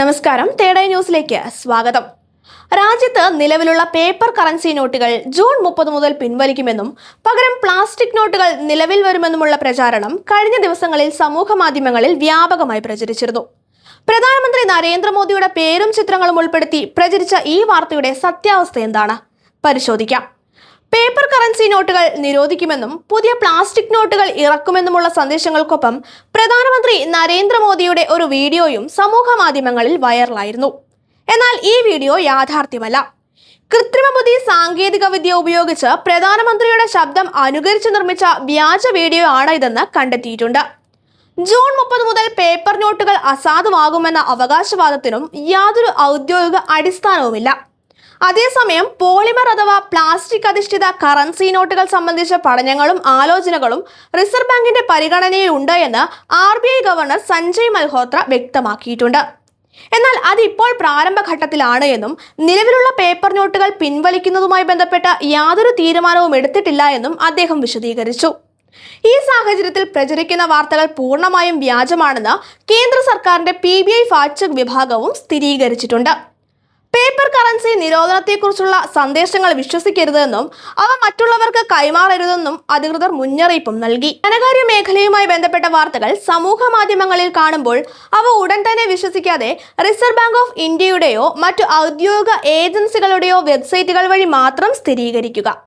നമസ്കാരം, തേടൈ ന്യൂസിലേക്ക് സ്വാഗതം. രാജ്യത്ത് നിലവിലുള്ള പേപ്പർ കറൻസി നോട്ടുകൾ ജൂൺ 30 മുതൽ പിൻവലിക്കുമെന്നും പകരം പ്ലാസ്റ്റിക് നോട്ടുകൾ നിലവിൽ വരുമെന്നുമുള്ള പ്രചാരണം കഴിഞ്ഞ ദിവസങ്ങളിൽ സമൂഹ മാധ്യമങ്ങളിൽ വ്യാപകമായി പ്രചരിച്ചിരുന്നു. പ്രധാനമന്ത്രി നരേന്ദ്രമോദിയുടെ പേരും ചിത്രങ്ങളും ഉൾപ്പെടുത്തി പ്രചരിച്ച ഈ വാർത്തയുടെ സത്യാവസ്ഥ എന്താണ്? പരിശോധിക്കാം. പേപ്പർ കറൻസി നോട്ടുകൾ നിരോധിക്കുമെന്നും പുതിയ പ്ലാസ്റ്റിക് നോട്ടുകൾ ഇറക്കുമെന്നുമുള്ള സന്ദേശങ്ങൾക്കൊപ്പം പ്രധാനമന്ത്രി നരേന്ദ്രമോദിയുടെ ഒരു വീഡിയോയും സമൂഹ മാധ്യമങ്ങളിൽ വൈറലായിരുന്നു. എന്നാൽ ഈ വീഡിയോ യാഥാർത്ഥ്യമല്ല. കൃത്രിമ ബുദ്ധി സാങ്കേതിക വിദ്യ ഉപയോഗിച്ച് പ്രധാനമന്ത്രിയുടെ ശബ്ദം അനുകരിച്ച് നിർമ്മിച്ച വ്യാജ വീഡിയോ ആണ് ഇതെന്ന് കണ്ടെത്തിയിട്ടുണ്ട്. ജൂൺ 30 മുതൽ പേപ്പർ നോട്ടുകൾ അസാധുവാകുമെന്ന അവകാശവാദത്തിനും യാതൊരു ഔദ്യോഗിക അടിസ്ഥാനവുമില്ല. അതേസമയം പോളിമർ അഥവാ പ്ലാസ്റ്റിക് അധിഷ്ഠിത കറൻസി നോട്ടുകൾ സംബന്ധിച്ച പഠനങ്ങളും ആലോചനകളും റിസർവ് ബാങ്കിന്റെ പരിഗണനയിലുണ്ട് എന്ന് RBI ഗവർണർ സഞ്ജയ് മൽഹോത്ര വ്യക്തമാക്കിയിട്ടുണ്ട്. എന്നാൽ അതിപ്പോൾ പ്രാരംഭഘട്ടത്തിലാണ് എന്നും നിലവിലുള്ള പേപ്പർ നോട്ടുകൾ പിൻവലിക്കുന്നതുമായി ബന്ധപ്പെട്ട യാതൊരു തീരുമാനവും എടുത്തിട്ടില്ല എന്നും അദ്ദേഹം വിശദീകരിച്ചു. ഈ സാഹചര്യത്തിൽ പ്രചരിക്കുന്ന വാർത്തകൾ പൂർണ്ണമായും വ്യാജമാണെന്ന് കേന്ദ്ര സർക്കാരിന്റെ PBI ഫാക്ട് ചെക്ക് വിഭാഗവും സ്ഥിരീകരിച്ചിട്ടുണ്ട്. പേപ്പർ കറൻസി നിരോധനത്തെക്കുറിച്ചുള്ള സന്ദേശങ്ങൾ വിശ്വസിക്കരുതെന്നും അവ മറ്റുള്ളവർക്ക് കൈമാറരുതെന്നും അധികൃതർ മുന്നറിയിപ്പും നൽകി. ധനകാര്യ മേഖലയുമായി ബന്ധപ്പെട്ട വാർത്തകൾ സമൂഹ മാധ്യമങ്ങളിൽ കാണുമ്പോൾ അവ ഉടൻ തന്നെ വിശ്വസിക്കാതെ റിസർവ് ബാങ്ക് ഓഫ് ഇന്ത്യയുടെയോ മറ്റു ഔദ്യോഗിക ഏജൻസികളുടെയോ വെബ്സൈറ്റുകൾ വഴി മാത്രം സ്ഥിരീകരിക്കുക.